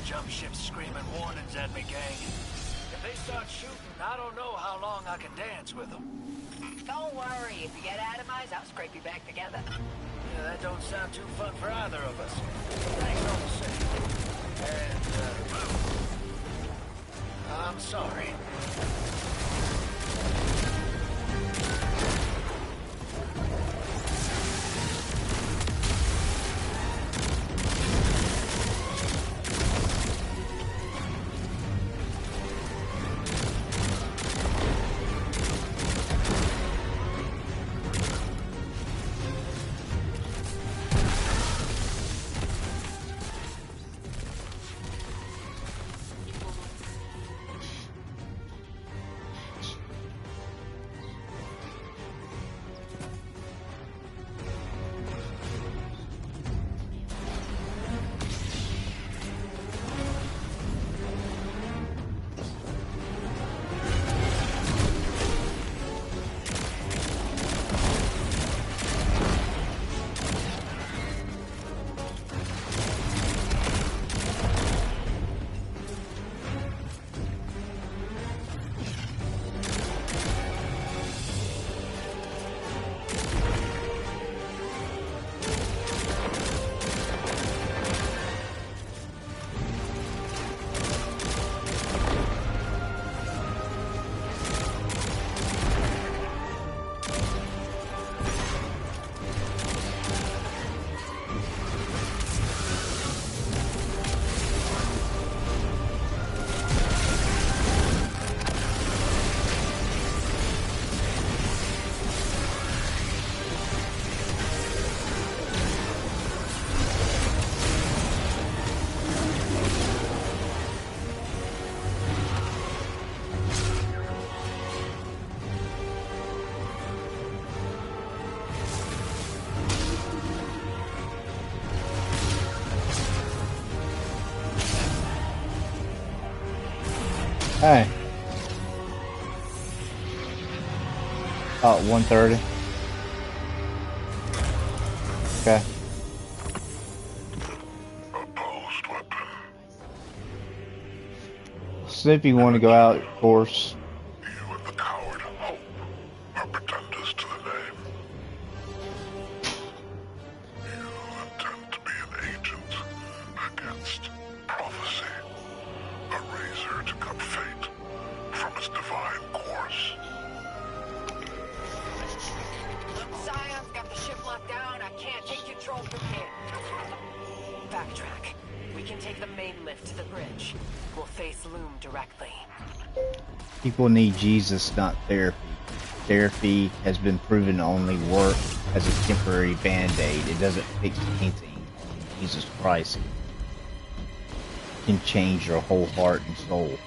jump ships screaming warnings at me, gang. If they start shooting, I don't know how long I can dance with them. Don't worry, if you get atomized, I'll scrape you back together. Yeah, that don't sound too fun for either of us. Thanks all the same. And, I'm sorry. Hey. About 1:30. Okay. Opposed weapon. So if you want to go out, of course. You and the coward Hope are pretenders to the name. You intend to be an agent against prophecy. A razor to cut fate from its divine course. Scion's got the ship locked down. I can't take control from here. Backtrack. We can take the main lift to the bridge. We'll face Loom directly. People need Jesus, not therapy. Therapy has been proven to only work as a temporary band-aid. It doesn't fix anything. Jesus Christ can change your whole heart and soul.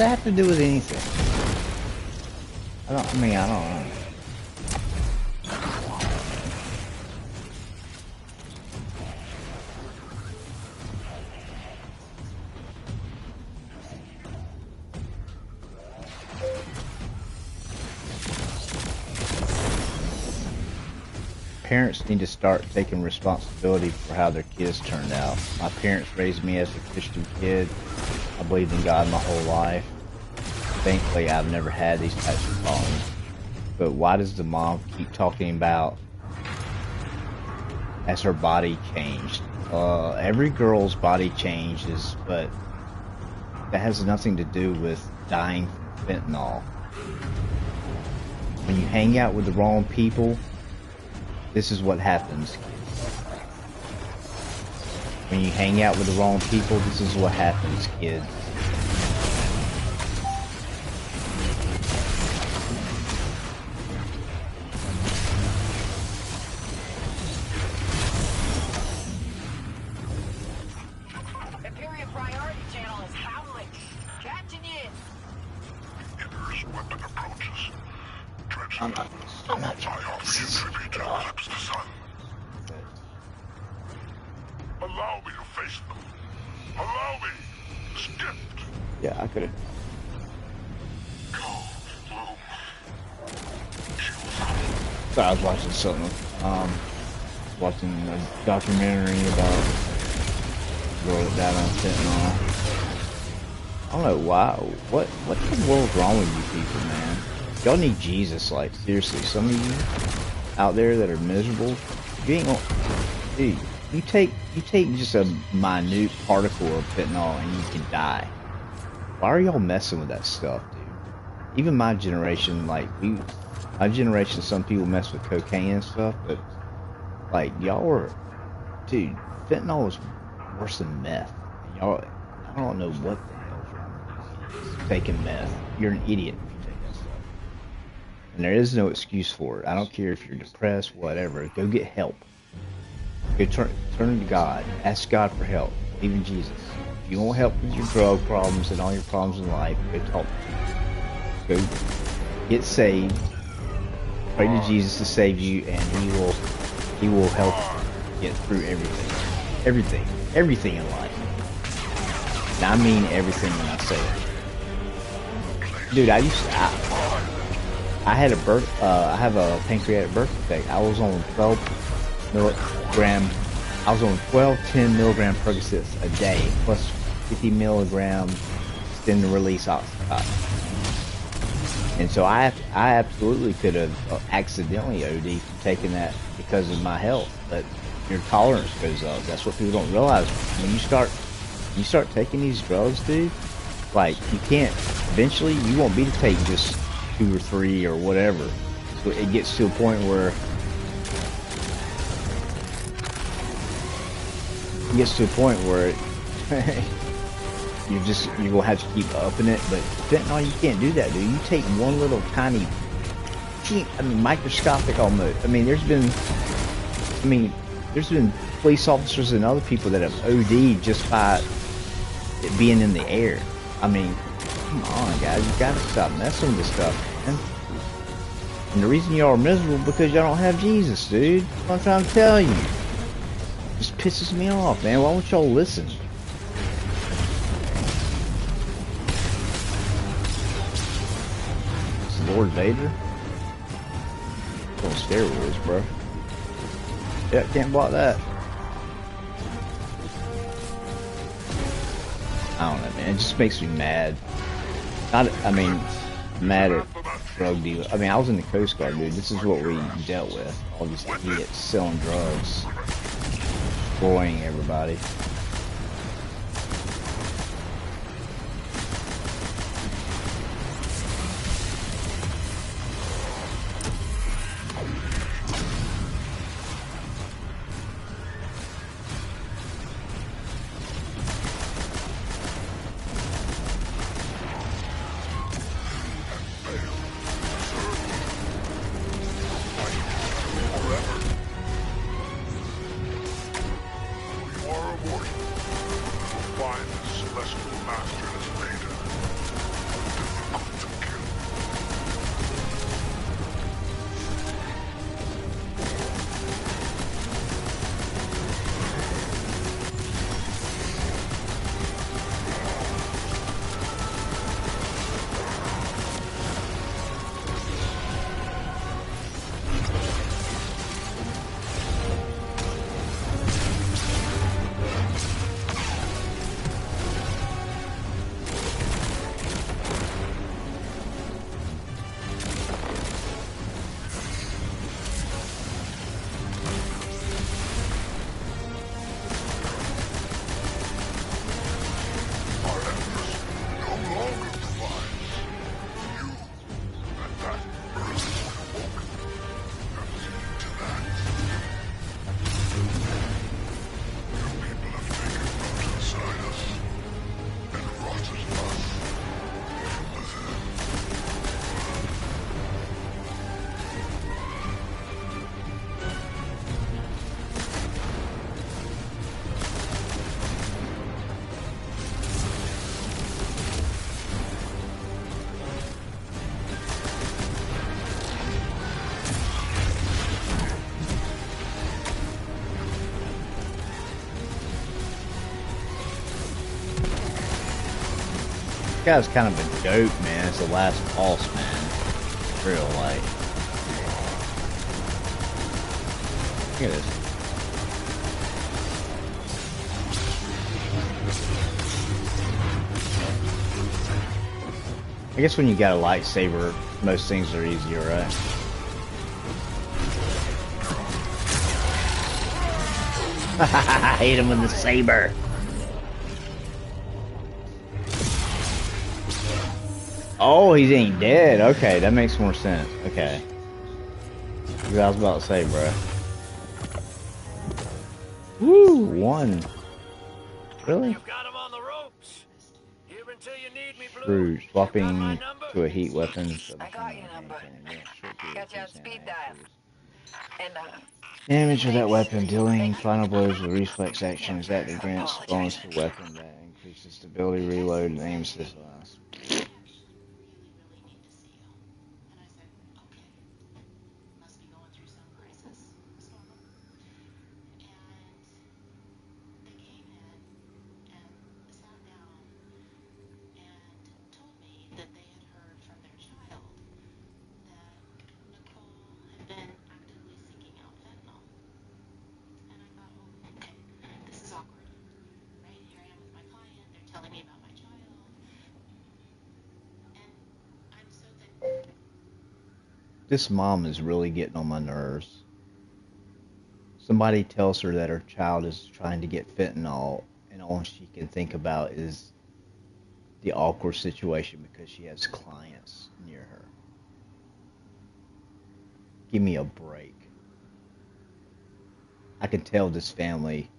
that have to do with anything? I don't know. Parents need to start taking responsibility for how their kids turned out. My parents raised me as a Christian kid. I believed in God my whole life. Thankfully, I've never had these types of problems. But why does the mom keep talking about as her body changed? Every girl's body changes, but that has nothing to do with dying from fentanyl. When you hang out with the wrong people, this is what happens. When you hang out with the wrong people, this is what happens, kids. Imperial priority channel is howling. Catching it. Inner's weapon approaches. I'm not I offer you tribute to eclipse the sun. Allow me to face them. Allow me. This gift. Yeah, I could've. So I was watching something, watching a documentary about a girl that died on fentanyl. I don't know why, what the world's wrong with you people, man? Y'all need Jesus, like, seriously. Some of you out there that are miserable, you ain't gonna, dude, you take just a minute particle of fentanyl and you can die. Why are y'all messing with that stuff, dude? Even my generation, like, my generation, some people mess with cocaine and stuff, but, like, y'all are, dude, fentanyl is worse than meth. Y'all, I don't know what the hell's wrong with you. Taking meth. You're an idiot if you take that stuff. And there is no excuse for it. I don't care if you're depressed, whatever. Go get help. Go turn to God. Ask God for help. Believe in Jesus. If you want help with your drug problems and all your problems in life, go talk to Jesus. Go get saved. Pray to Jesus to save you, and He will help you get through everything in life. And I mean everything when I say it. Dude, I had I have a pancreatic birth defect. I was on 12 milligram, 10 milligram Percocets a day, plus 50 milligrams extended release oxycontin. And so I absolutely could have accidentally OD'd from taking that because of my health, but your tolerance goes up. That's what people don't realize. When you start taking these drugs, dude, like, you can't, eventually you won't be to take just 2 or 3 or whatever. So it gets to a point where you're gonna have to keep upping it. But fentanyl, you can't do that, dude. You take one little tiny, microscopic almost. There's been police officers and other people that have OD'd just by it being in the air. Come on, guys, you gotta stop messing with this stuff, man. And the reason y'all are miserable because y'all don't have Jesus, dude. That's what I'm trying to tell you. It just pisses me off, man. Why won't y'all listen? Lord Vader? On steroids, bro. Yeah, can't block that. I don't know, man. It just makes me mad. Mad at drug dealers. I was in the Coast Guard, dude. This is what we dealt with. All these idiots selling drugs. Destroying everybody. You are a warrior. guy's kind of a joke, man. It's the last boss, man. Real life. Look at this. I guess when you got a lightsaber, most things are easier, right? I hit him with the saber. Oh, he ain't dead. Okay, that makes more sense. Okay. What I was about to say, bro. Woo, one. Really? You've got him on the ropes. Here until you need me, Blue. Through You got my swapping number? to a heat weapon. I got your number. Got you on speed dial. And, Damage of that weapon. Dealing final blows with reflex actions active grants bonus to weapon that increases stability, reload, and aim assist. This mom is really getting on my nerves. Somebody tells her that her child is trying to get fentanyl, and all she can think about is the awkward situation because she has clients near her. Give me a break. I can tell this family.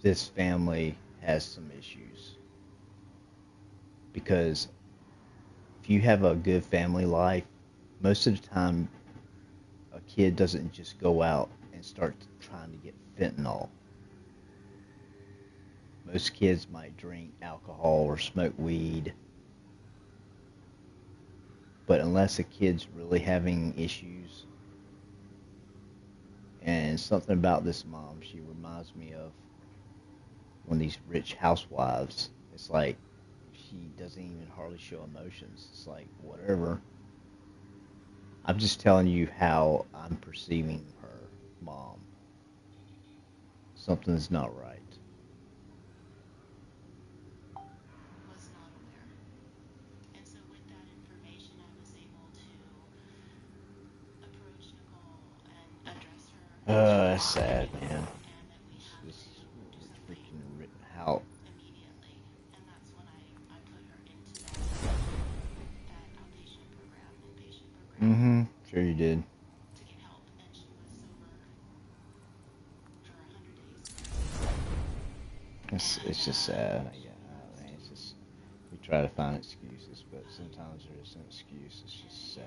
This family has some issues. Because if you have a good family life, most of the time a kid doesn't just go out and start trying to get fentanyl. Most kids might drink alcohol or smoke weed. But unless a kid's really having issues, and something about this mom, she reminds me of one of these rich housewives. It's like she doesn't even hardly show emotions. It's like, whatever. I'm just telling you how I'm perceiving her mom. Something's not right. That's sad, man. This freaking written how. Mm-hmm. Sure you did. It's just sad. Yeah, I mean, it's just we try to find excuses, but sometimes there is no excuse. It's just sad.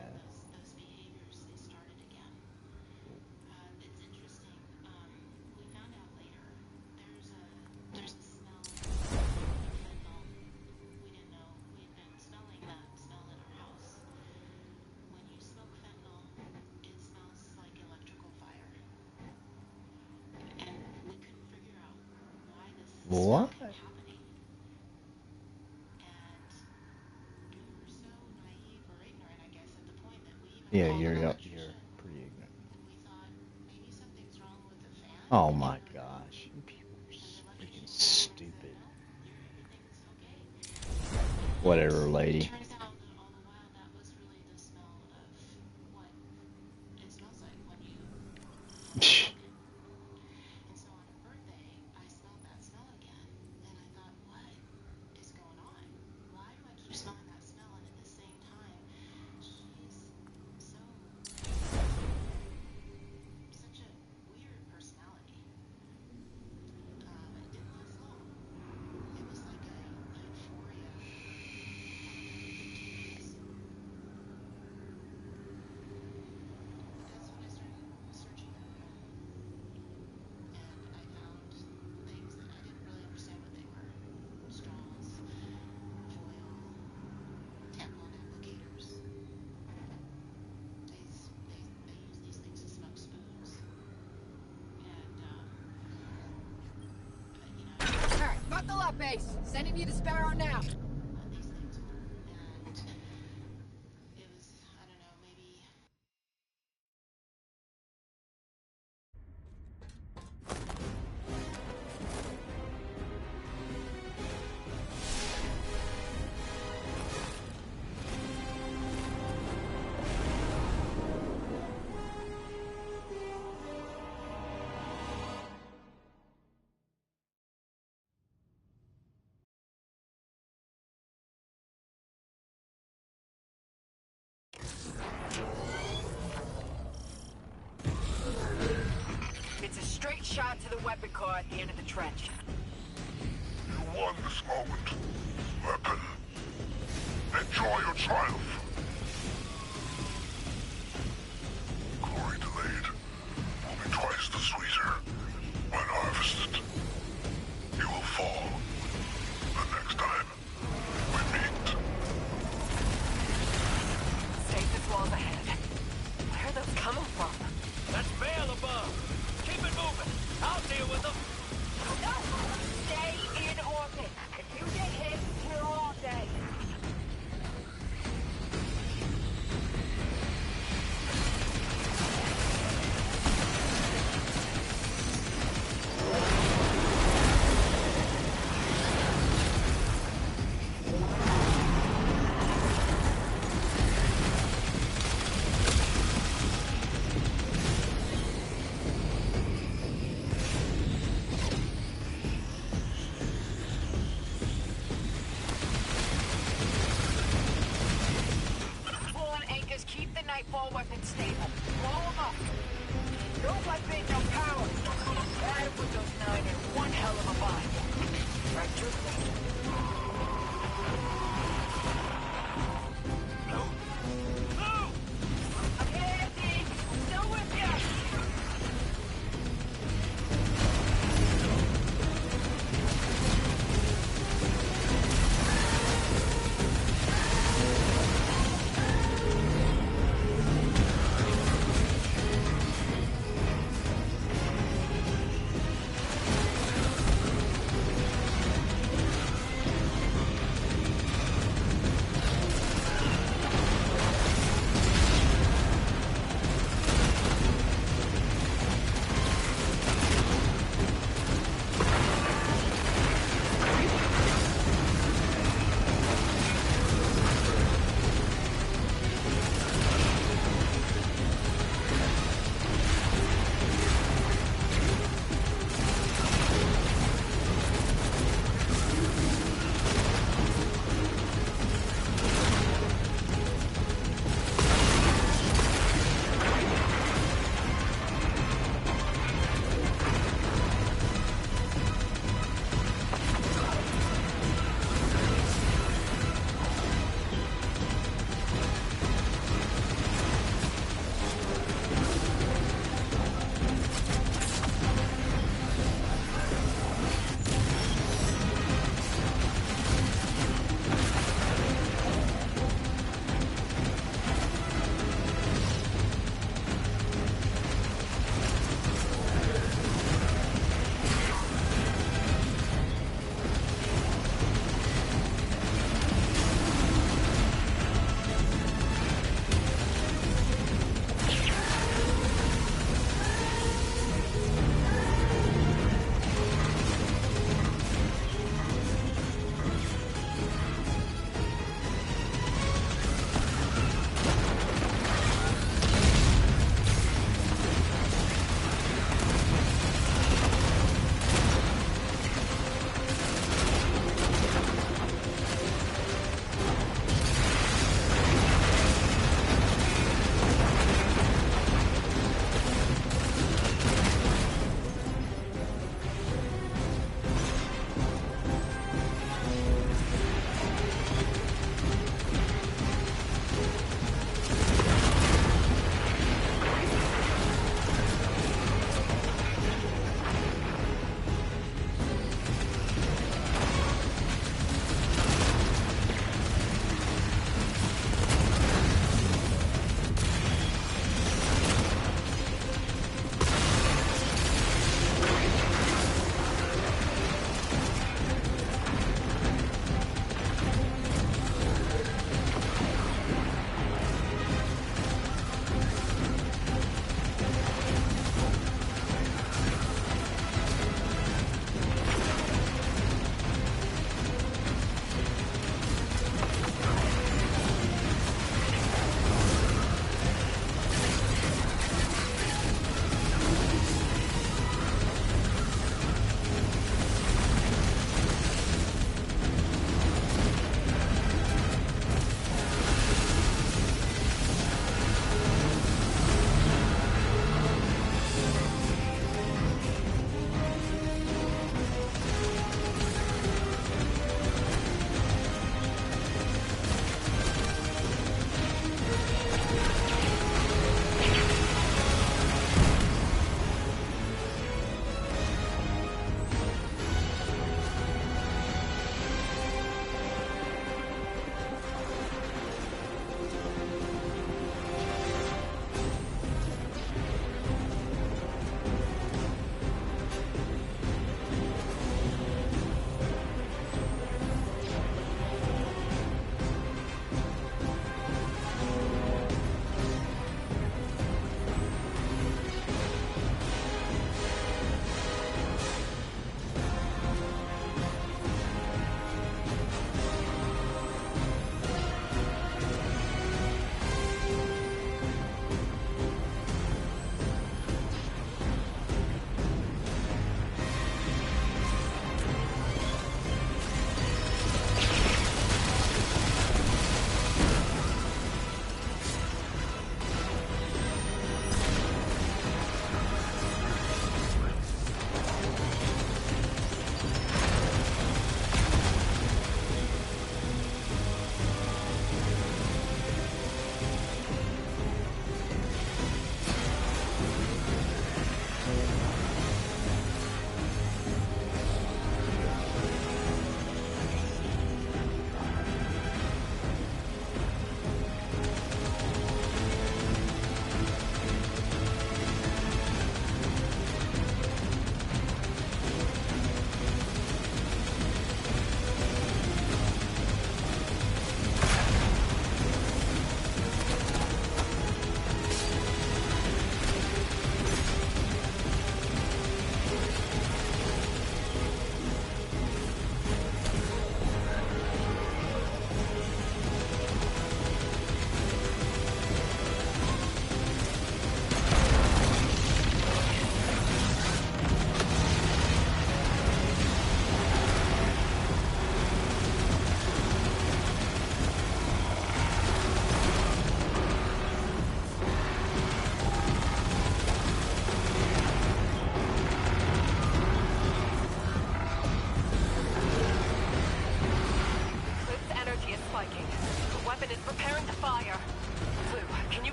What? Yeah, you're pretty ignorant. Oh my gosh, you people are freaking stupid. Whatever, lady. got base. Sending you the Sparrow now. It's a straight shot to the weapon car at the end of the trench. You won this moment, weapon. Enjoy your triumph. Glory delayed will be twice the sweeter when harvested. You will fall the next time we meet. Safest walls ahead. Where are those coming from? That's Bale above. Keep it moving. I'll deal with them. No! Stay in orbit. If you get hit, you're all dead. Nightfall weapons stable. Blow them up. No weapon, no power. That'll put those 9 in one hell of a bind. Right, Tristan? No. No! I'm here, Andy. I'm still with you.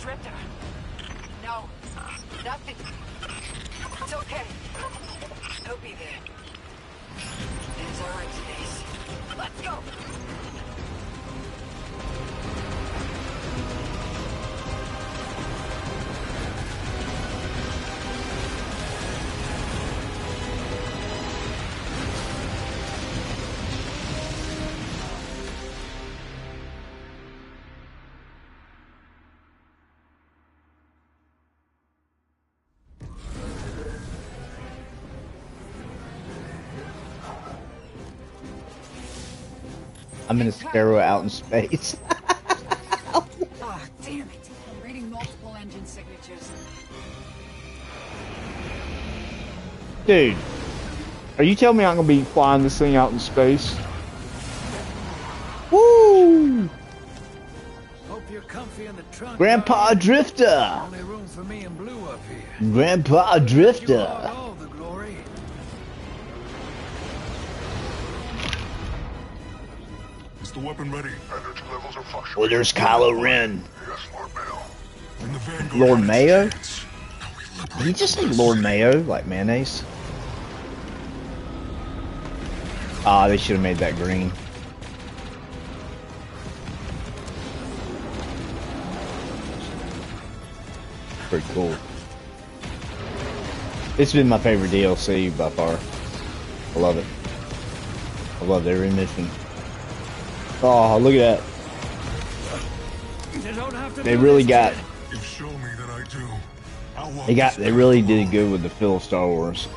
Drifter. No, nothing. It's okay. He'll be there. It's all right, Denise. Let's go. I'm in a sparrow out in space. Oh, damn it. Reading multiple engine signatures. Dude, are you telling me I'm gonna be flying this thing out in space? Woo! Hope you're comfy in the trunk. Grandpa Ryan. Drifter! Only room for me and Blue up here. Grandpa You hog Drifter! all the glory. Is the weapon ready? Energy levels are fluctuating. Well, there's Kylo Ren. Yes, Lord Mayo. And the Vanguard Lord has Mayo? its chance. Can we liberate Did he just say this Lord city? Mayo? Like mayonnaise? Ah, they should have made that green. Pretty cool. It's been my favorite DLC by far. I love it. I love every mission. Oh, look at that. You don't have to They do really this, got, kid. You show me that I do. I'll walk they this really path did alone. good with the feel of Star Wars.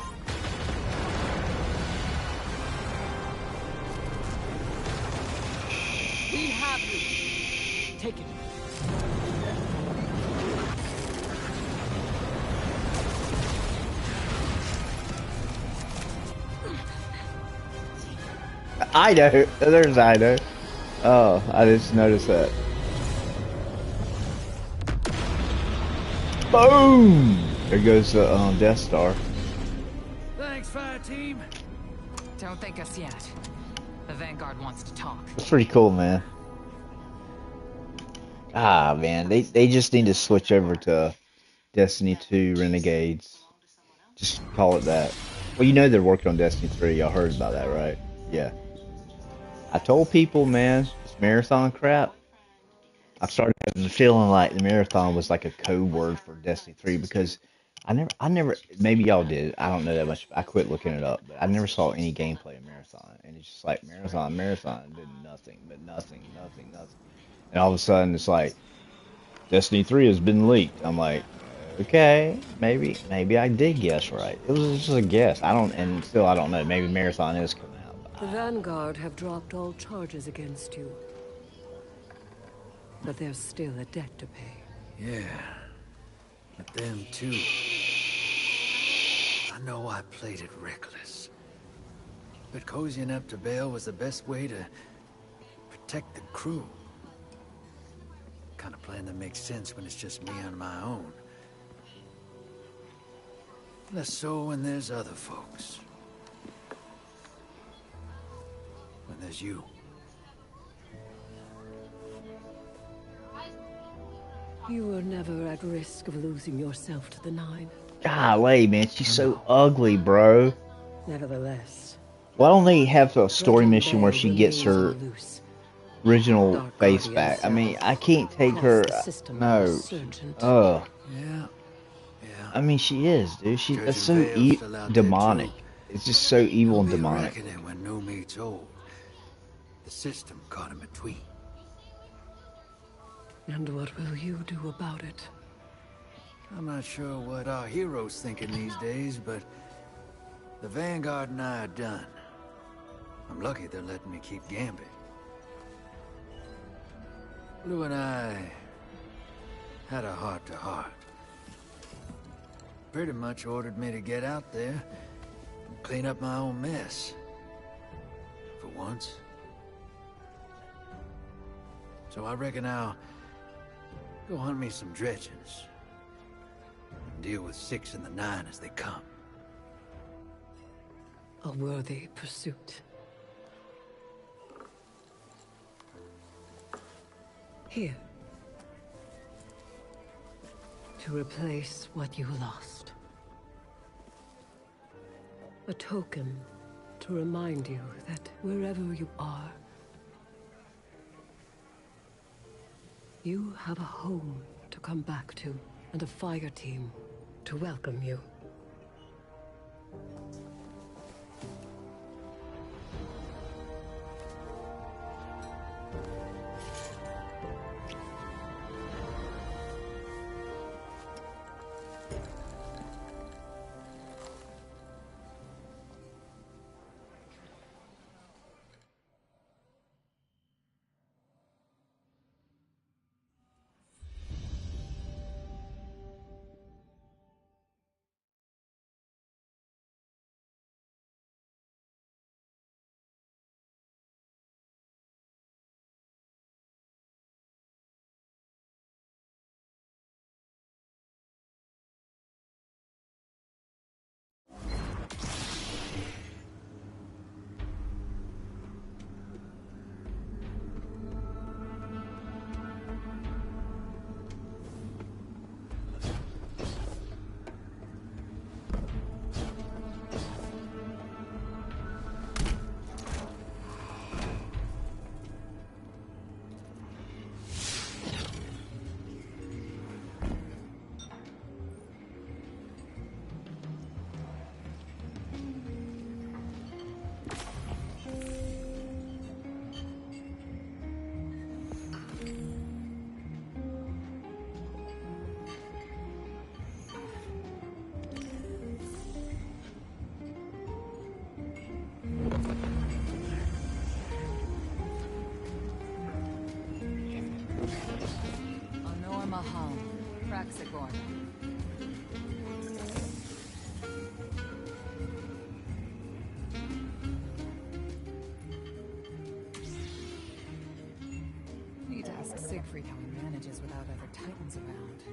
We have you. Take it. Idaho. There's Idaho. Oh, I just noticed that. Boom! There goes the Death Star. Thanks, fire team. Don't thank us yet. The Vanguard wants to talk. That's pretty cool, man. Ah, man, they just need to switch over to Destiny 2 Renegades. Just call it that. Well, you know they're working on Destiny 3. Y'all heard about that, right? Yeah. I told people, man, this marathon crap. I started having the feeling like the marathon was like a code word for Destiny 3 because I never, maybe y'all did. I don't know that much. I quit looking it up, but I never saw any gameplay of marathon, and it's just like marathon, did nothing, but nothing. And all of a sudden, it's like Destiny 3 has been leaked. I'm like, okay, maybe I did guess right. It was just a guess. I don't know. Maybe marathon is coming out. The Vanguard have dropped all charges against you. But there's still a debt to pay. Yeah. But them too. I know I played it reckless. But cozying up to Bail was the best way to protect the crew. Kind of plan that makes sense when it's just me on my own. Less so when there's other folks. When there's you. You were never at risk of losing yourself to the Nine. Golly, man, she's so ugly, bro. Nevertheless, Why don't they have a story Breton mission where Bail she gets her remains on loose. original Dark face Guardian back? I mean, cells I can't take across her. the system No. resurgent. Ugh. Yeah. I mean, she is, dude. That's so Judge and Vale's still out there, demonic. too. It's just so evil and He'll be demonic. reckoning when new meat's old. The system caught him between. And what will you do about it? I'm not sure what our heroes thinking these days, but the Vanguard and I are done. I'm lucky they're letting me keep gambling. Blue and I had a heart-to-heart. Pretty much ordered me to get out there and clean up my own mess. For once. So I reckon I'll go hunt me some dredgens. And deal with 6 and the 9 as they come. A worthy pursuit. Here. to replace what you lost. A token to remind you that wherever you are, you have a home to come back to, and a fire team to welcome you. Need to ask Siegfried how he manages without other titans around.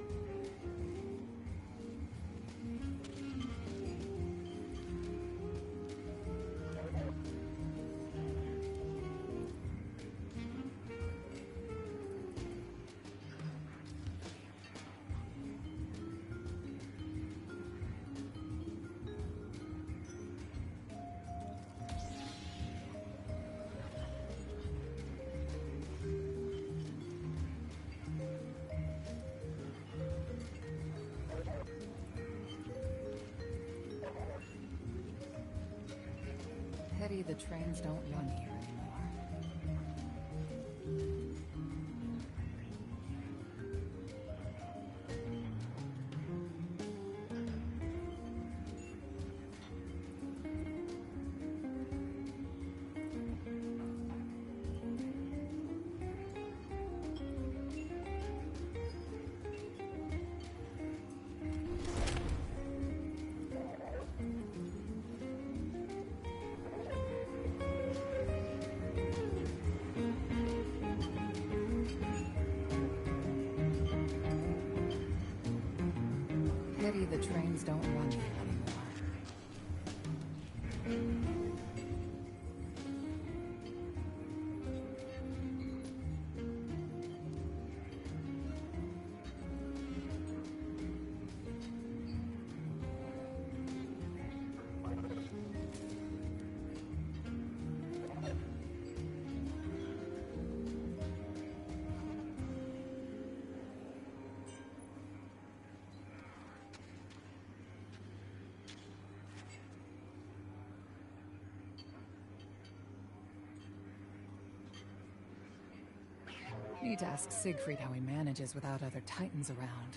Pity the trains don't run here anymore. Pity the trains don't run here anymore. Need to ask Siegfried how he manages without other titans around.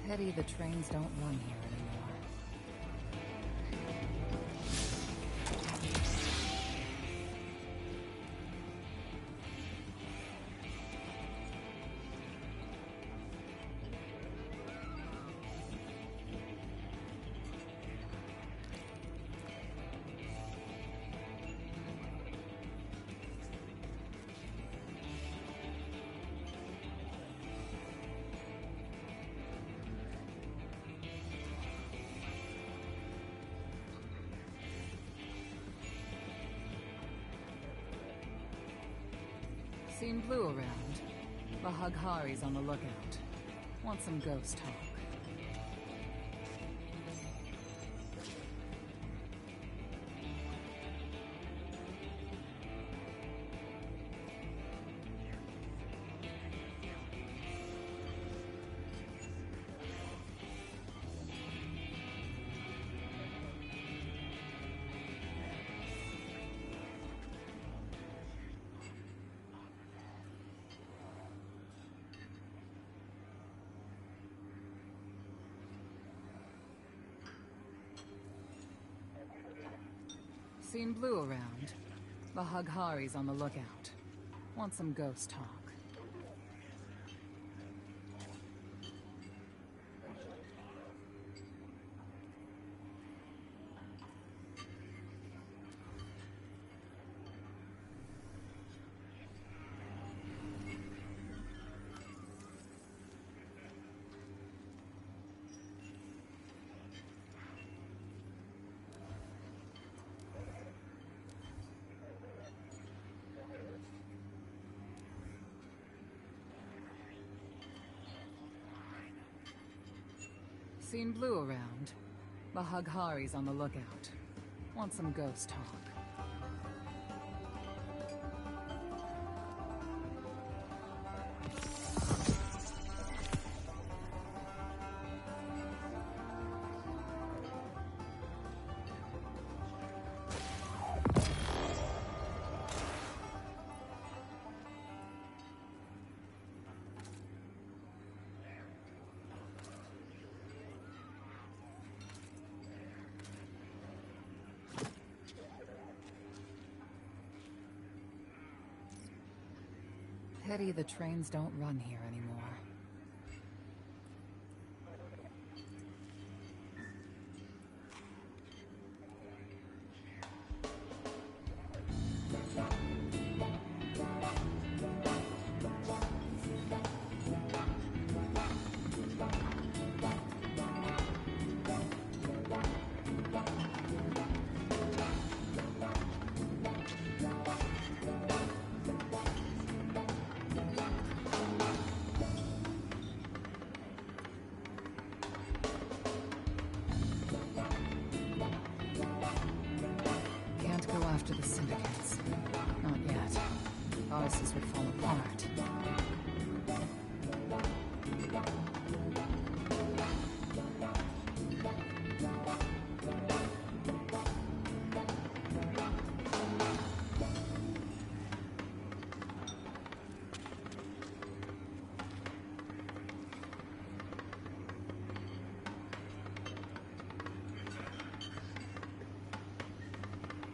Pity the trains don't run here anymore. Seen Blue around. The Haghari's on the lookout. Want some ghost talk. Seen Blue around. The Haghari's on the lookout. Want some ghost talk. Seen Blue around. The Haghari's on the lookout. Want some ghost talk. Pity the trains don't run here anymore. After the syndicates. Not yet. Viruses would fall apart.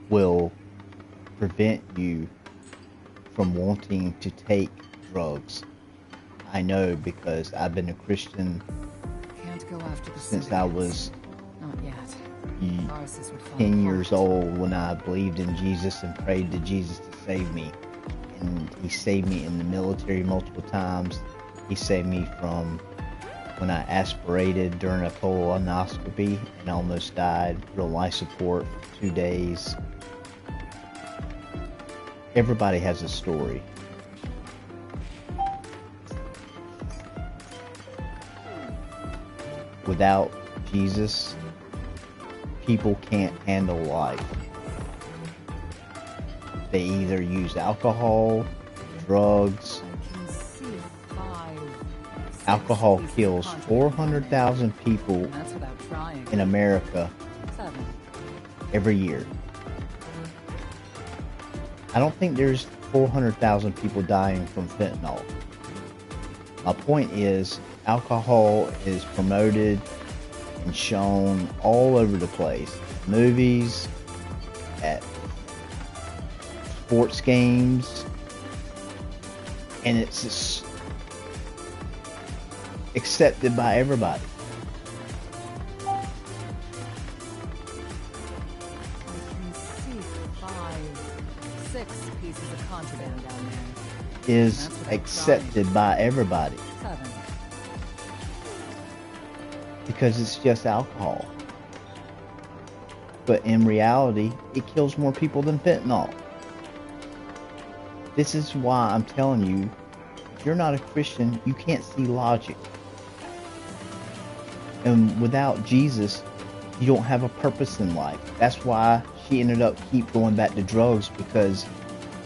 Will prevent you from wanting to take drugs. I know because I've been a Christian Can't go after the since I was Not yet. 10 years old, when I believed in Jesus and prayed to Jesus to save me. And he saved me in the military multiple times. He saved me from when I aspirated during a colonoscopy and almost died. Real life support for 2 days. Everybody has a story. Without Jesus, people can't handle life. They either use alcohol, drugs. Alcohol kills 400,000 people in America every year. I don't think there's 400,000 people dying from fentanyl. My point is, alcohol is promoted and shown all over the place. Movies, at sports games, and it's just accepted by everybody. Is accepted by everybody because it's just alcohol, but in reality it kills more people than fentanyl. This is why I'm telling you, if you're not a Christian, you can't see logic. And without Jesus, you don't have a purpose in life. That's why she ended up keep going back to drugs, because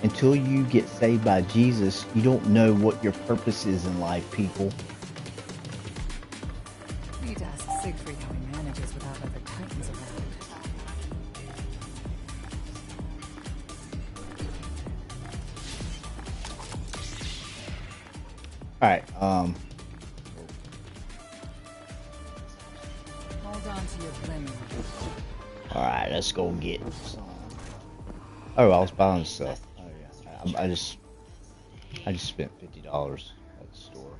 until you get saved by Jesus, you don't know what your purpose is in life, people. Need to ask Siegfried how he manages without other titans around. Alright, Hold on to your glimmer. alright, let's go get some. Oh, I was buying stuff. Oh yeah, I just spent $50 at the store.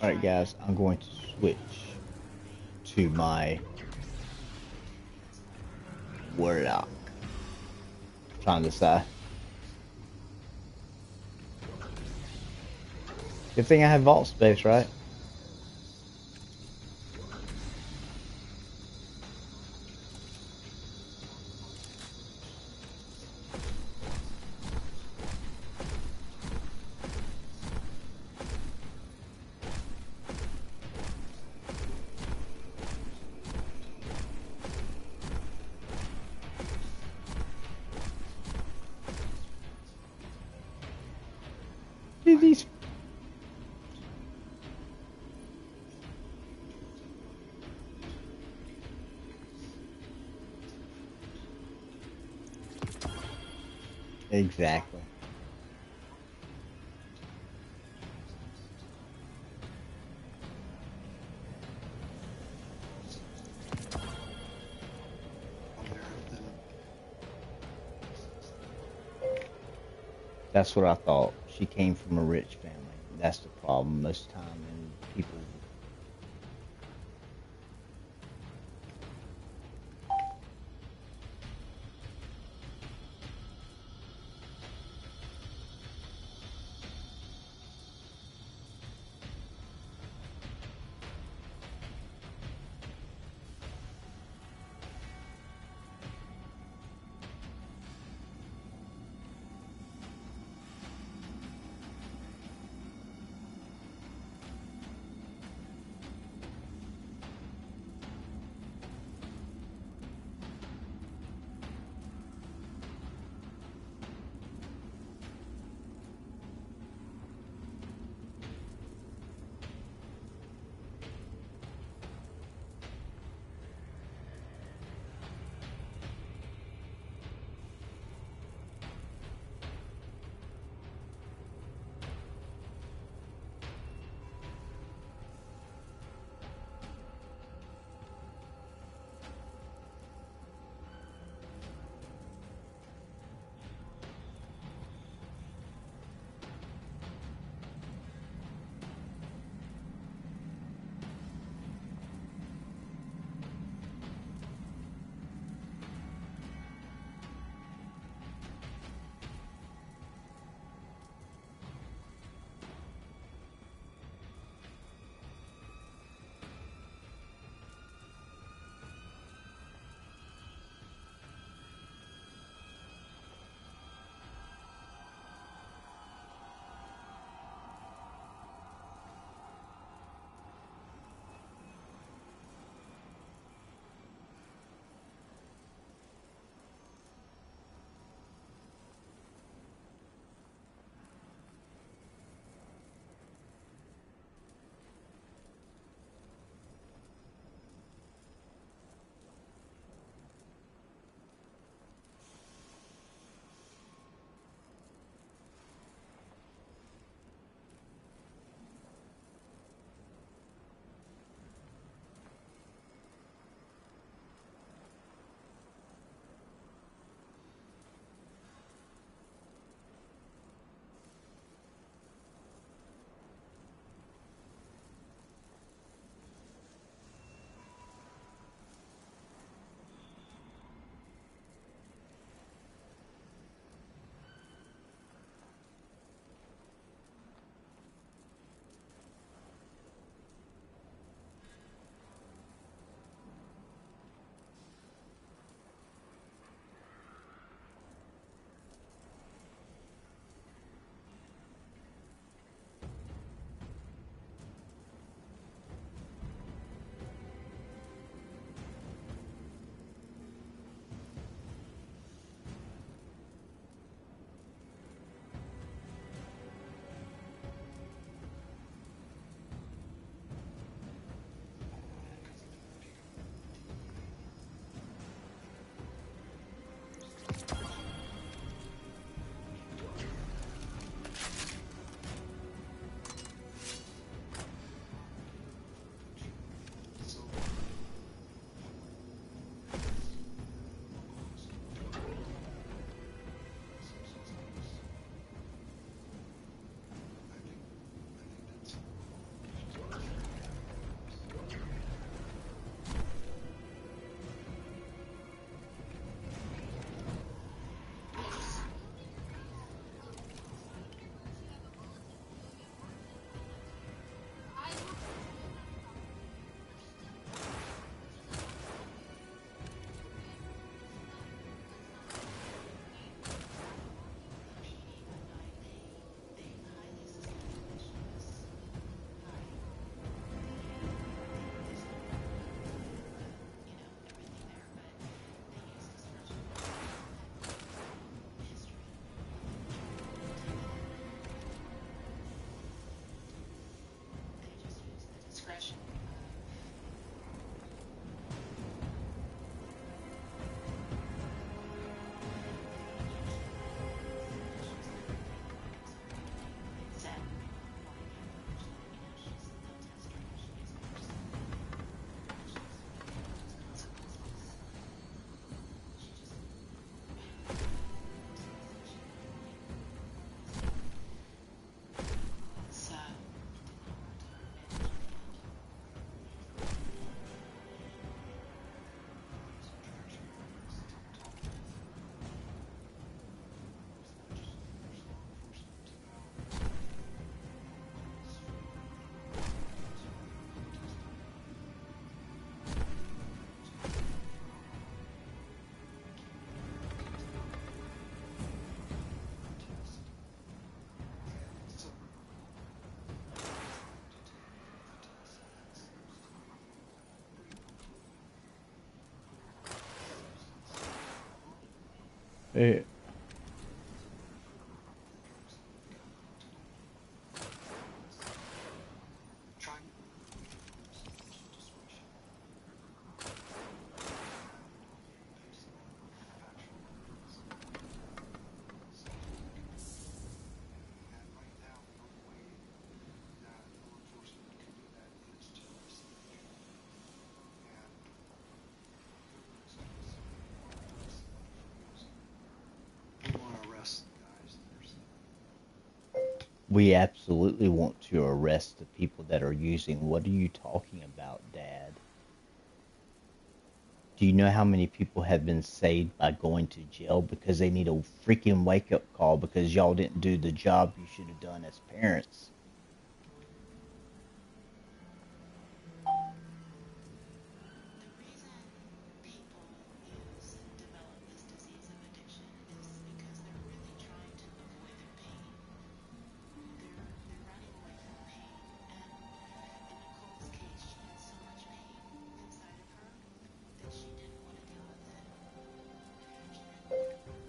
Alright guys, I'm going to switch to my warlock. Trying to decide. Good thing I have vault space, right? Dude, these... Exactly. That's what I thought. She came from a rich family. That's the problem most of the time, and people... Eh, We absolutely want to arrest the people that are using. What are you talking about, Dad? Do you know how many people have been saved by going to jail because they need a freaking wake-up call because y'all didn't do the job you should have done as parents?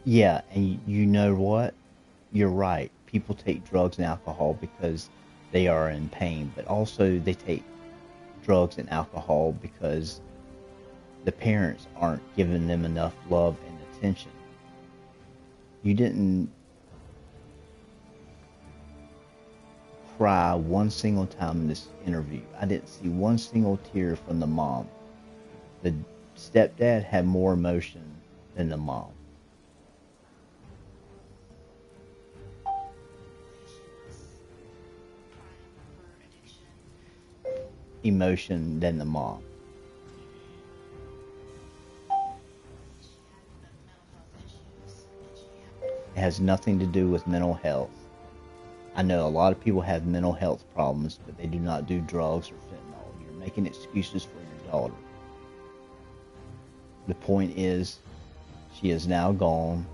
Yeah, and you know what? You're right. People take drugs and alcohol because they are in pain, but also they take drugs and alcohol because the parents aren't giving them enough love and attention. You didn't cry one single time in this interview. I didn't see one single tear from the mom. The stepdad had more emotion than the mom. Emotion than the mom. It has nothing to do with mental health. I know a lot of people have mental health problems, but they do not do drugs or fentanyl. You're making excuses for your daughter. The point is, she is now gone,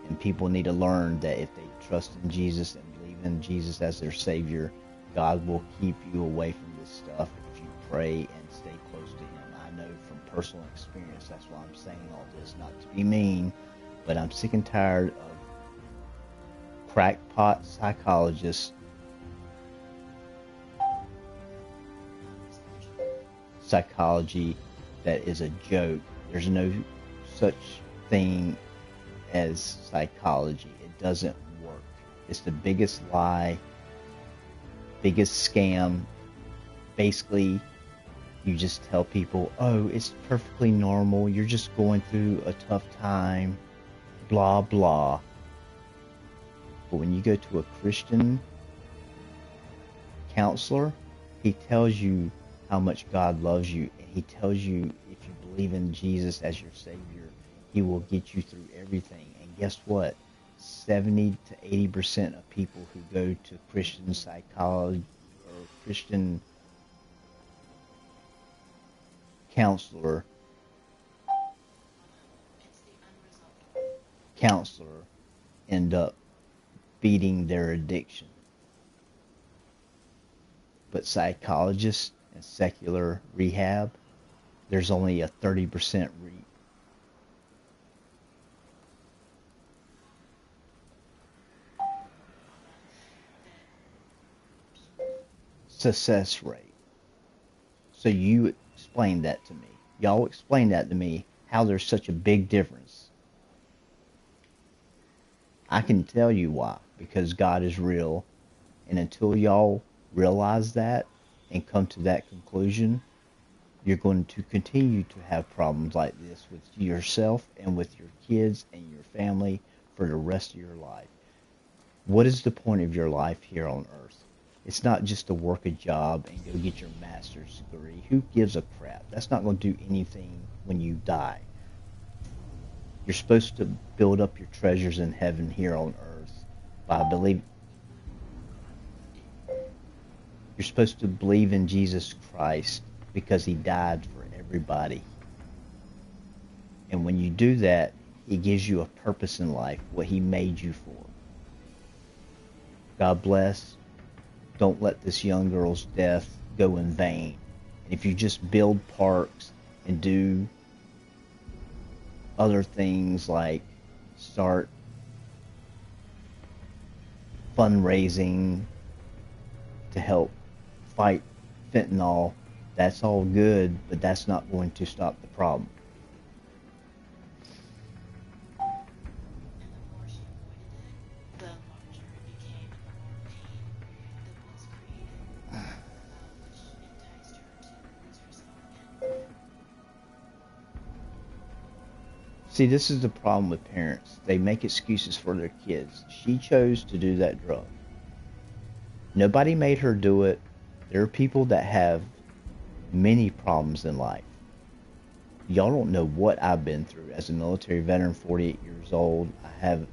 and people need to learn that if they trust in Jesus and believe in Jesus as their Savior, God will keep you away from this stuff if you pray and stay close to Him. I know from personal experience, that's why I'm saying all this, not to be mean, but I'm sick and tired of crackpot psychologists, psychology that is a joke. There's no such thing as psychology. It doesn't work. It's the biggest lie, biggest scam. Basically, you just tell people, oh, it's perfectly normal. You're just going through a tough time, blah, blah. But when you go to a Christian counselor, he tells you how much God loves you. And he tells you if you believe in Jesus as your Savior, He will get you through everything. And guess what? 70 to 80% of people who go to Christian psychology or Christian counselor end up beating their addiction. But psychologists and secular rehab, there's only a 30% success rate. So you explain that to me. Y'all explain that to me, how there's such a big difference. I can tell you why. Because God is real. And until y'all realize that and come to that conclusion, you're going to continue to have problems like this with yourself and with your kids and your family for the rest of your life. What is the point of your life here on earth? It's not just to work a job and go get your master's degree. Who gives a crap? That's not going to do anything when you die. You're supposed to build up your treasures in heaven here on earth by believing. You're supposed to believe in Jesus Christ because He died for everybody. And when you do that, He gives you a purpose in life, what He made you for. God bless. Don't let this young girl's death go in vain. And if you just build parks and do other things like start fundraising to help fight fentanyl, that's all good, but that's not going to stop the problem. See, this is the problem with parents. They make excuses for their kids. She chose to do that drug. Nobody made her do it. There are people that have many problems in life. Y'all don't know what I've been through as a military veteran, 48 years old. I have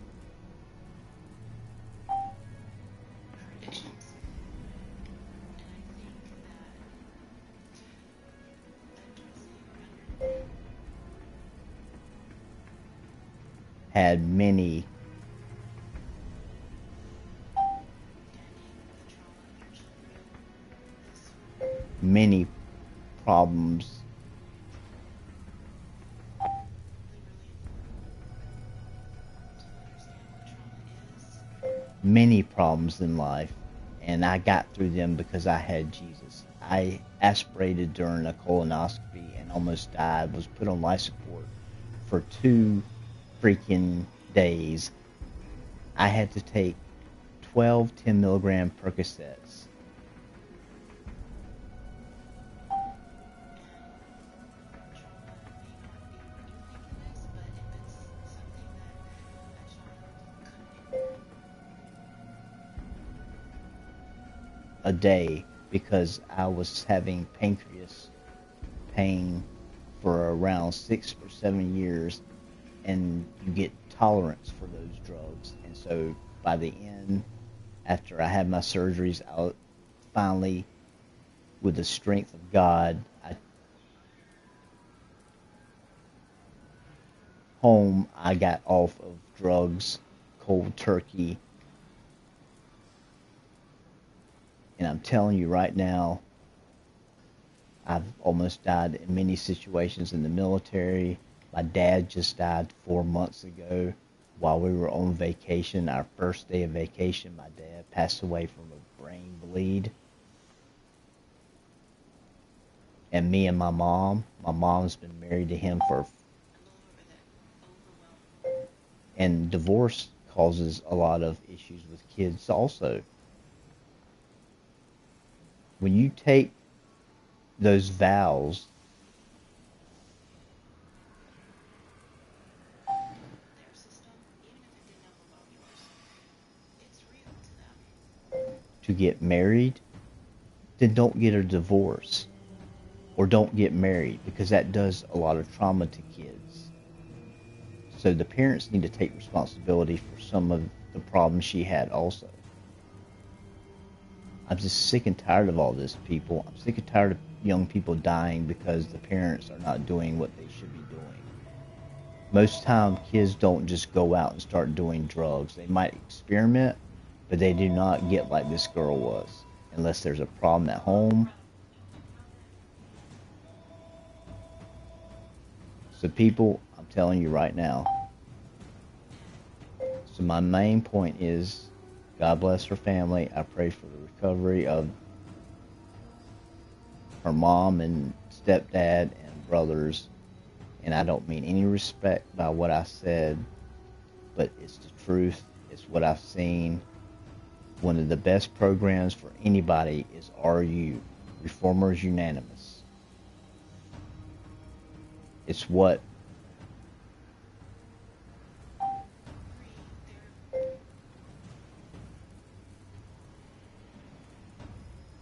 had many problems. Many problems in life, and I got through them because I had Jesus. I aspirated during a colonoscopy and almost died, was put on life support for 2 freaking days. I had to take 12 10 milligram Percocets. A day because I was having pancreas pain for around 6 or 7 years, and you get tolerance for those drugs. And so by the end, after I had my surgeries, I finally, with the strength of God, I got off of drugs cold turkey. And I'm telling you right now, I've almost died in many situations in the military. My dad just died 4 months ago while we were on vacation. Our first day of vacation, my dad passed away from a brain bleed. And me and my mom's been married to him and divorce causes a lot of issues with kids also. When you take those vows, to get married, then don't get a divorce or don't get married, because that does a lot of trauma to kids. So the parents need to take responsibility for some of the problems she had also. I'm just sick and tired of all this, people. I'm sick and tired of young people dying because the parents are not doing what they should be doing. Most time, kids don't just go out and start doing drugs. They might experiment, but they do not get like this girl was, unless there's a problem at home. So people, I'm telling you right now. So my main point is, God bless her family. I pray for the recovery of her mom and stepdad and brothers. And I don't mean any respect by what I said, but it's the truth. It's what I've seen. One of the best programs for anybody is RU, Reformers Unanimous. It's what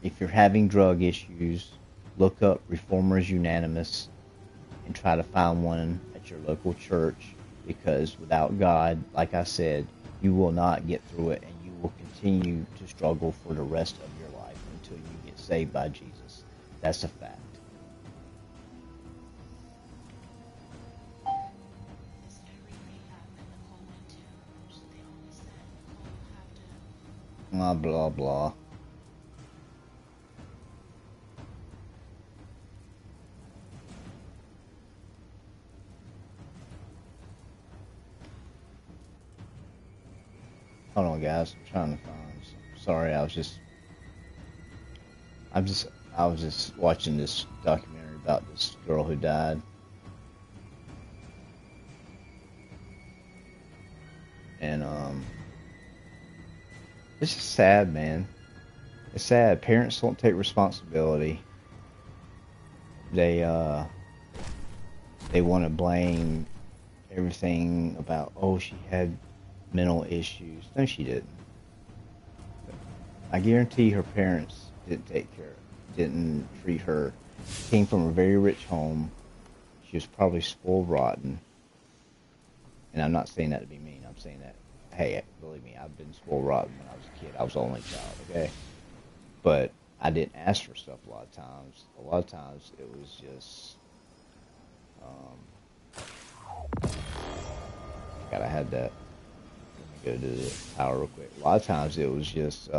if you're having drug issues, look up Reformers Unanimous and try to find one at your local church, because without God, like I said, you will not get through it, and you will continue to struggle for the rest of your life until you get saved by Jesus. That's a fact. Blah, blah, blah. on, guys. I'm trying to find. Sorry, I was just watching this documentary about this girl who died. And it's just sad, man. It's sad. Parents don't take responsibility. They want to blame everything about, oh, she had mental issues. No, she didn't. I guarantee her parents didn't take care of her, didn't treat her. Came from a very rich home. She was probably spoiled rotten. And I'm not saying that to be mean. I'm saying that, hey, believe me, I've been spoiled rotten when I was a kid. I was the only child, okay? But I didn't ask for stuff a lot of times. A lot of times it was just, God, I had that. Let me go to the power real quick. A lot of times it was just,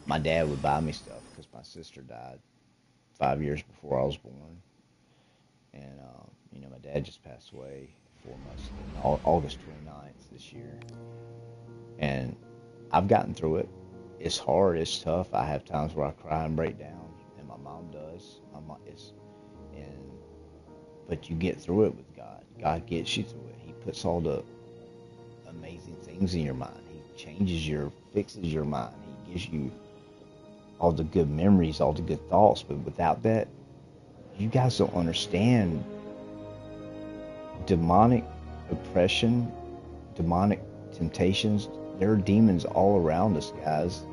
my dad would buy me stuff because my sister died 5 years before I was born. And, you know, my dad just passed away 4 months ago, August 29th this year. And I've gotten through it. It's hard. It's tough. I have times where I cry and break down, and my mom does. But you get through it with God. God gets you through it. He puts all the amazing things in your mind. He fixes your mind. He gives you all the good memories, all the good thoughts. But without that, you guys don't understand demonic oppression, demonic temptations. There are demons all around us, guys.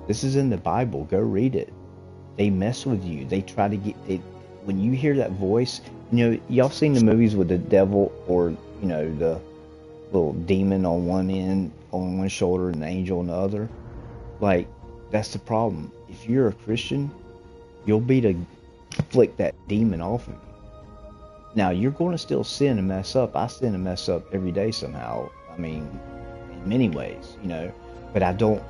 This is in the Bible. Go read it. They mess with you. They try to when you hear that voice, you know, y'all seen the movies with the devil or, you know, the little demon on one end, on one shoulder, and the angel on the other? Like, that's the problem. If you're a Christian, you'll be to flick that demon off of you. Now, you're going to still sin and mess up. I sin and mess up every day somehow. I mean, in many ways, you know, but I don't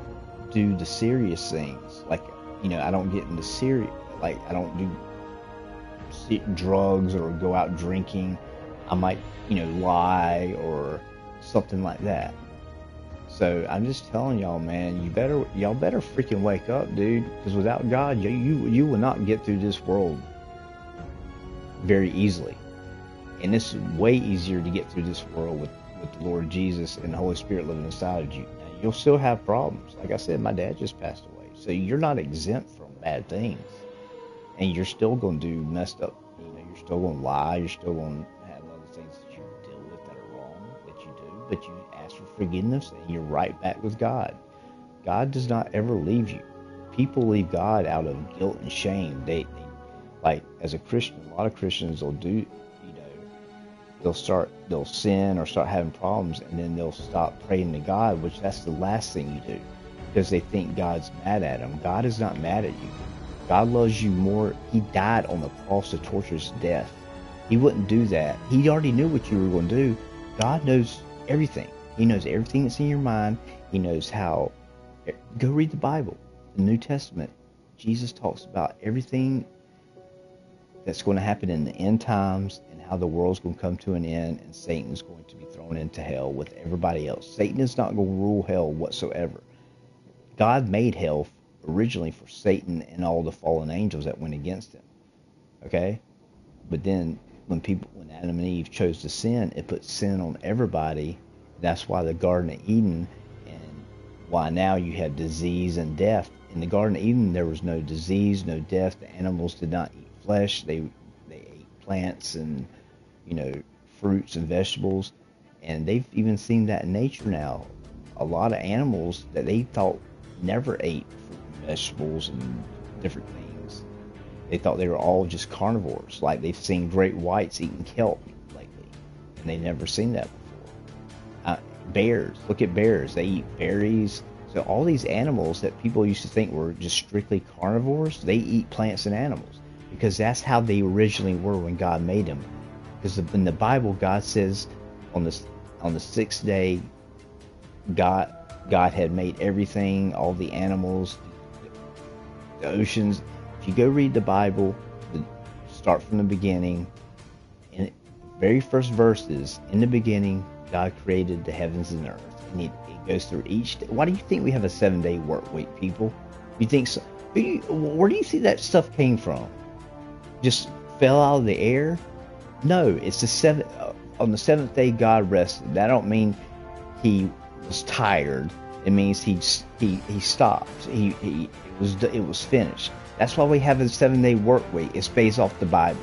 do the serious things. Like, you know, I don't get into serious, like, I don't do drugs or go out drinking. I might, you know, lie or something like that. So I'm just telling y'all, man, y'all better freaking wake up, dude, because without God, you will not get through this world very easily. And it's way easier to get through this world with the Lord Jesus and the Holy Spirit living inside of you. Now, you'll still have problems. Like I said, my dad just passed away. So you're not exempt from bad things. And you're still going to do messed up, you know, you're still going to lie, you're still going to have other things that you deal with that are wrong, that you do, but you ask for forgiveness and you're right back with God. God does not ever leave you. People leave God out of guilt and shame. They like, as a Christian, a lot of Christians will do, you know, they'll sin or start having problems, and then they'll stop praying to God, which that's the last thing you do, because they think God's mad at them. God is not mad at you. God loves you more. He died on the cross to torturous death. He wouldn't do that. He already knew what you were going to do. God knows everything. He knows everything that's in your mind. He knows how. Go read the Bible, the New Testament. Jesus talks about everything that's going to happen in the end times and how the world's going to come to an end and Satan's going to be thrown into hell with everybody else. Satan is not going to rule hell whatsoever. God made hell originally for Satan and all the fallen angels that went against him. Okay? But then when Adam and Eve chose to sin, it put sin on everybody. That's why the Garden of Eden, and why now you have disease and death. In the Garden of Eden, there was no disease, no death. The animals did not eat flesh. They ate plants and, you know, fruits and vegetables. And they've even seen that in nature now. A lot of animals that they thought never ate fruit and vegetables and different things. They thought they were all just carnivores. Like, they've seen great whites eating kelp lately, and they've never seen that before. Bears, look at bears. They eat berries. So all these animals that people used to think were just strictly carnivores, they eat plants and animals, because that's how they originally were when God made them. Because in the Bible, God says on the sixth day, God had made everything, all the animals, the oceans. If you go read the Bible, start from the beginning, and the very first verse is, in the beginning, God created the heavens and earth, and it goes through each day. Why do you think we have a 7-day work week, people? You think so? Where do you think that stuff came from? Just fell out of the air? No, it's on the seventh day God rested. That don't mean he was tired. It means he stopped. It was finished. That's why we have a 7-day work week. It's based off the Bible.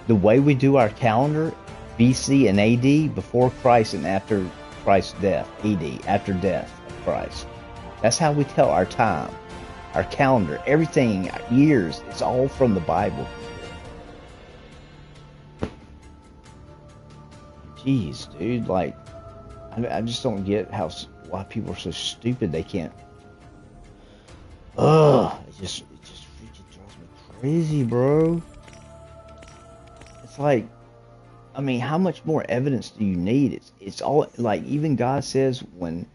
The way we do our calendar, BC and AD, before Christ and after Christ's death, AD, after death of Christ. That's how we tell our time, our calendar, everything, our years. It's all from the Bible. Jeez, dude, like, I just don't get why people are so stupid they can't. It just freaking drives me crazy, bro. It's like, I mean, how much more evidence do you need? It's all like, even God says when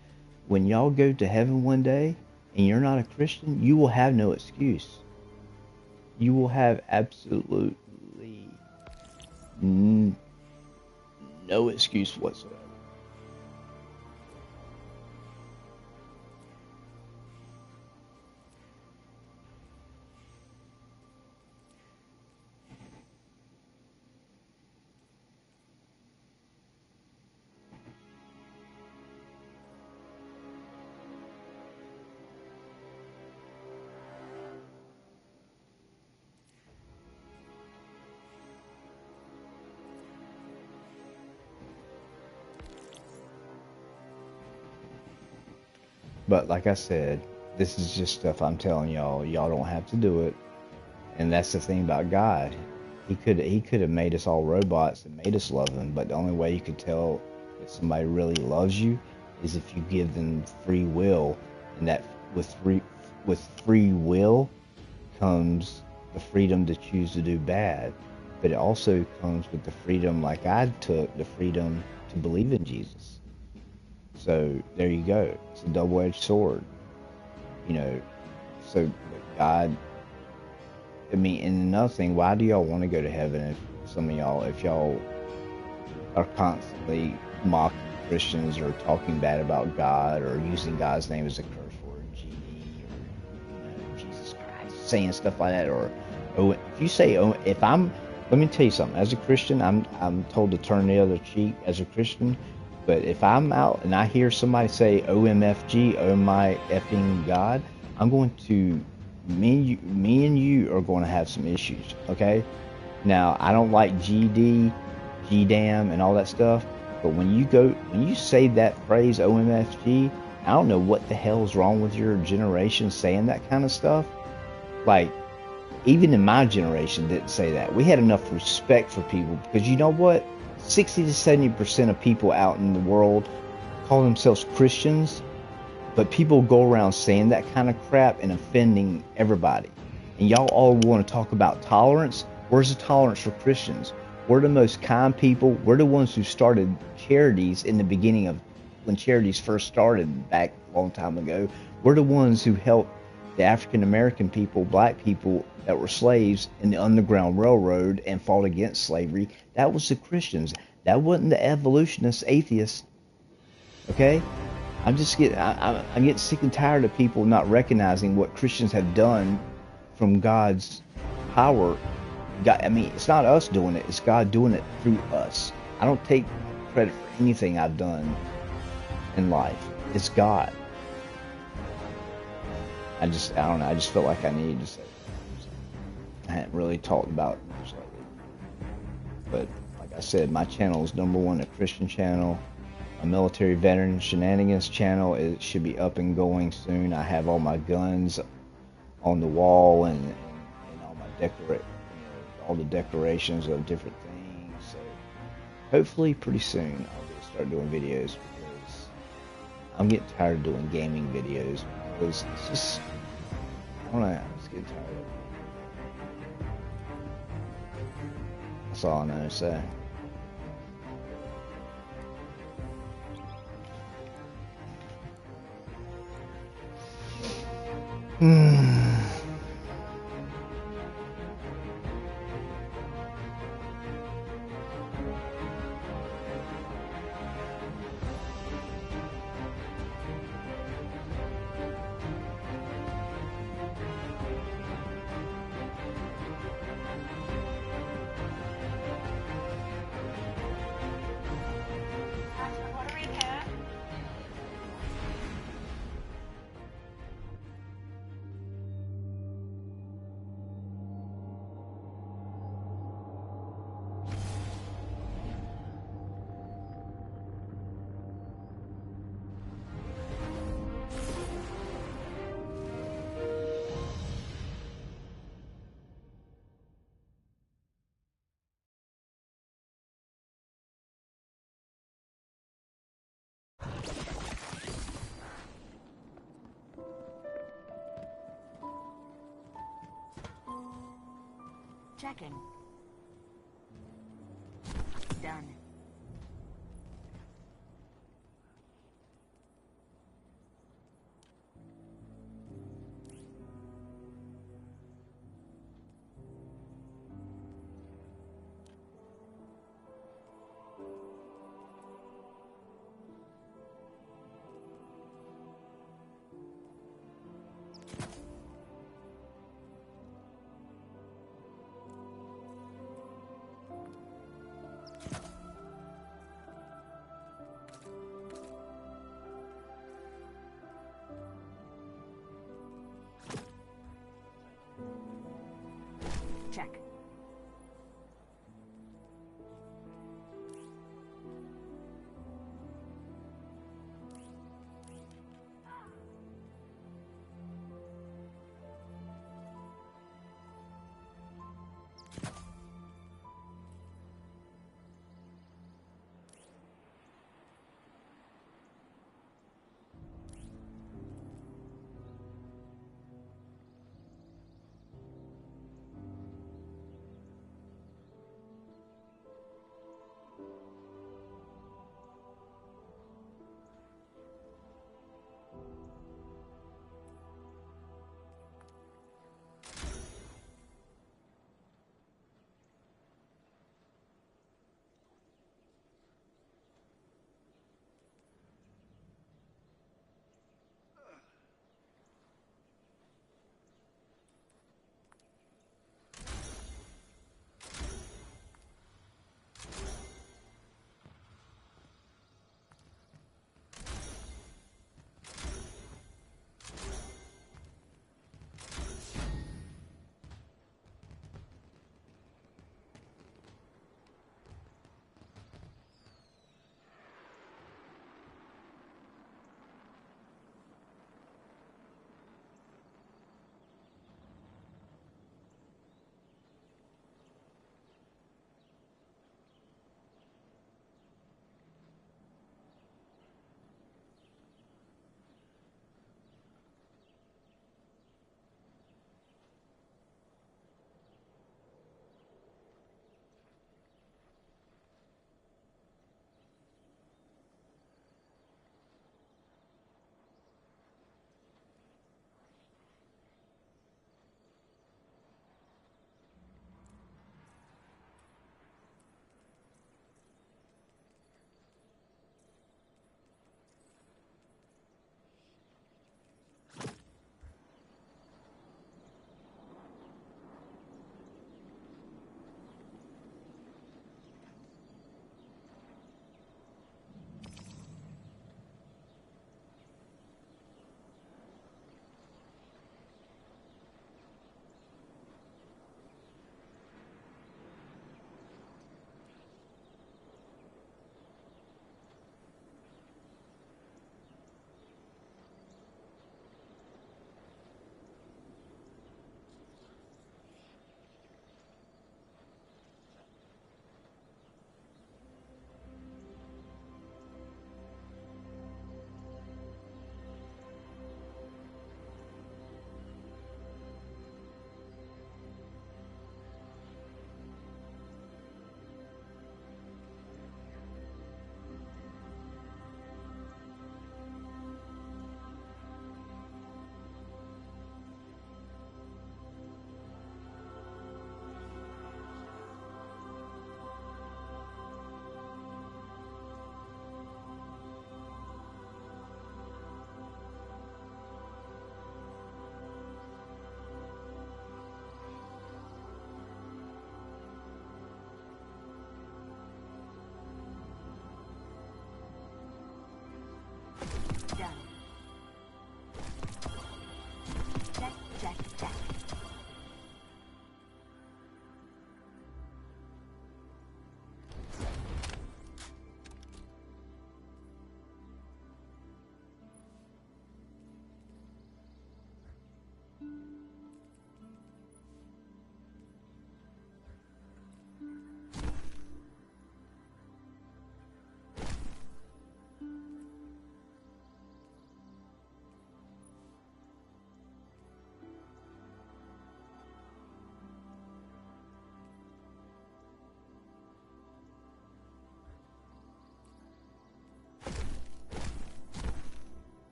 y'all go to heaven one day and you're not a Christian, you will have no excuse. You will have absolutely no excuse whatsoever. But like I said, this is just stuff I'm telling y'all. Y'all don't have to do it. And that's the thing about God. He could have made us all robots and made us love him. But the only way you could tell that somebody really loves you is if you give them free will. And that with free will comes the freedom to choose to do bad. But it also comes with the freedom, like I took, the freedom to believe in Jesus. So there you go. It's a double-edged sword, you know. So God, I mean, and another thing, why do y'all want to go to heaven? If y'all are constantly mocking Christians or talking bad about God or using God's name as a curse word, GD, or Jesus Christ, saying stuff like that, or if you say let me tell you something. As a Christian, I'm told to turn the other cheek as a Christian. But if I'm out and I hear somebody say OMFG, oh my effing God, I'm going to, me and you are going to have some issues, okay? Now, I don't like GD, GDAM, and all that stuff, but when you say that phrase OMFG, I don't know what the hell's wrong with your generation saying that kind of stuff. Like, even in my generation didn't say that. We had enough respect for people, because you know what? 60 to 70% of people out in the world call themselves Christians, but people go around saying that kind of crap and offending everybody. And y'all all want to talk about tolerance. Where's the tolerance for Christians? We're the most kind people. We're the ones who started charities in the beginning of when charities first started back a long time ago. We're the ones who helped the African American people, black people that were slaves in the Underground Railroad and fought against slavery. That was the Christians. That wasn't the evolutionists, atheists. Okay? I'm getting sick and tired of people not recognizing what Christians have done from God's power. God, I mean, it's not us doing it. It's God doing it through us. I don't take credit for anything I've done in life. It's God. I don't know. I just felt like I needed to say that. I hadn't really talked about it much lately. But like I said, my channel is #1 a Christian channel. A military veteran shenanigans channel. It should be up and going soon. I have all my guns on the wall and all my all the decorations of different things. So hopefully pretty soon I'll start doing videos, because I'm getting tired of doing gaming videos, because it's just, I don't know, I'm just getting tired of it. That's all I know to say. Checking. Done. Check.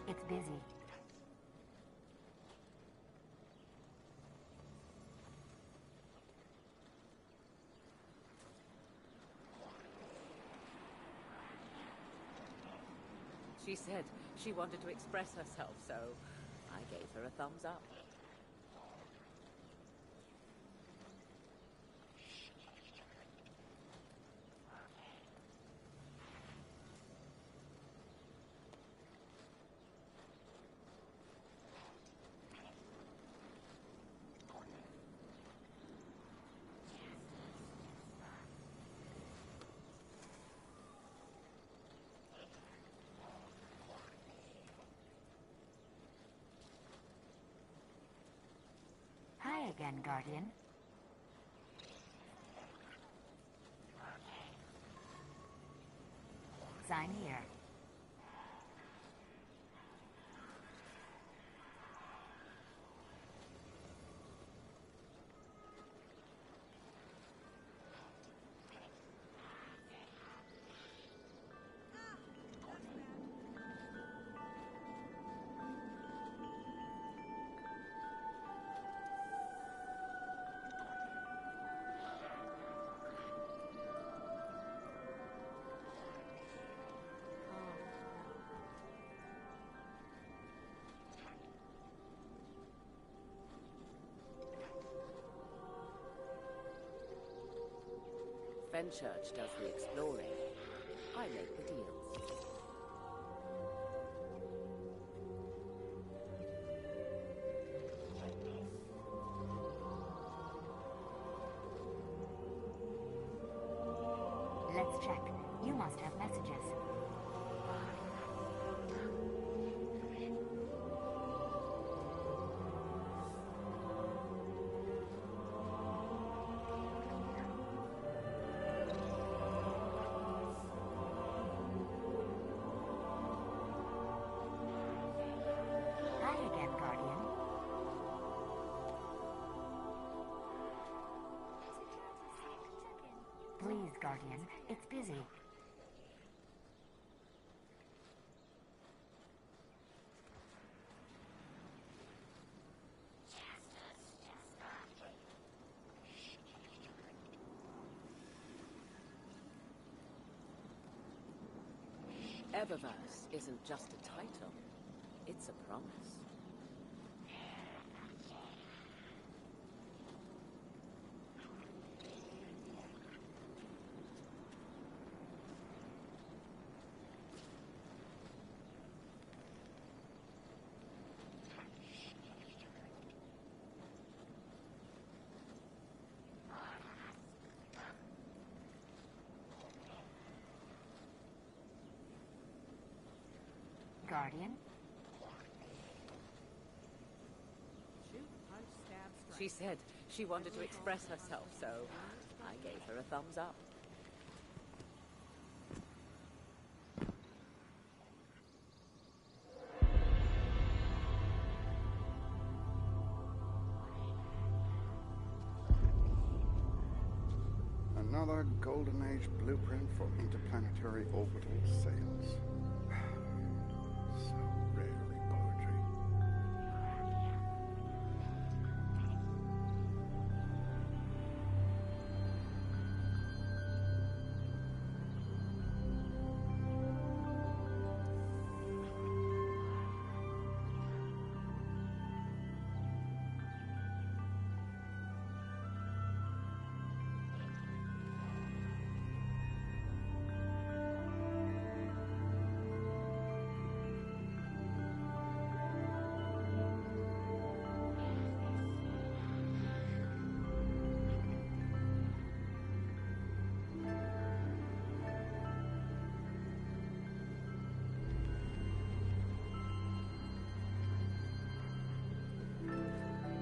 It's busy. She said she wanted to express herself, so I gave her a thumbs up. Hi again, Guardian. Sign here. Fenchurch does the exploring. I make the deals. Let's check. You must have messages. Please, Guardian. It's busy. Eververse isn't just a title, it's a promise. Guardian? She said she wanted to express herself, so I gave her a thumbs up. Another Golden Age blueprint for interplanetary orbital sails. So rarely poetry.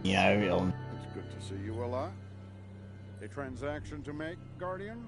Yeah, I will. It's good to see you alive. A transaction to make, Guardian?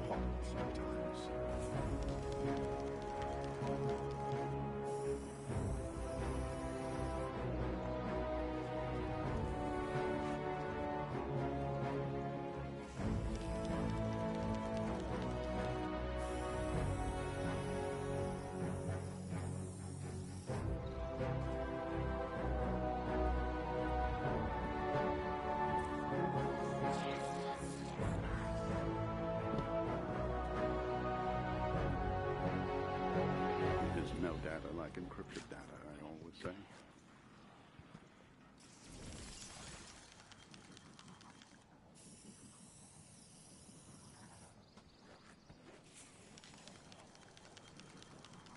hot sometimes. There's no data like encrypted data, I always say.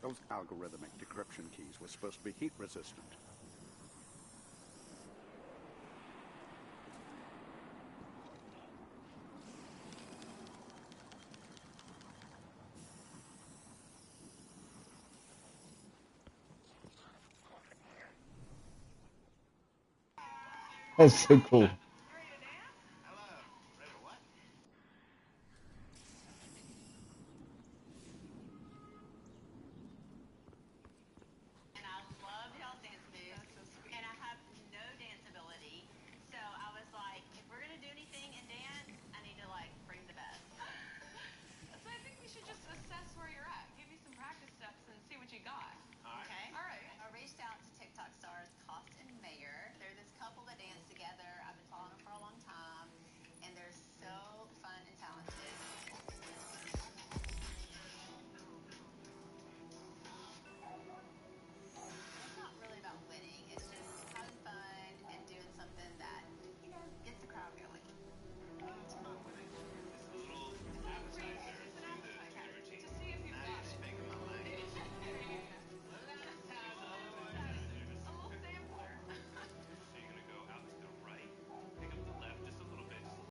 Those algorithmic decryption keys were supposed to be heat resistant. That's so cool.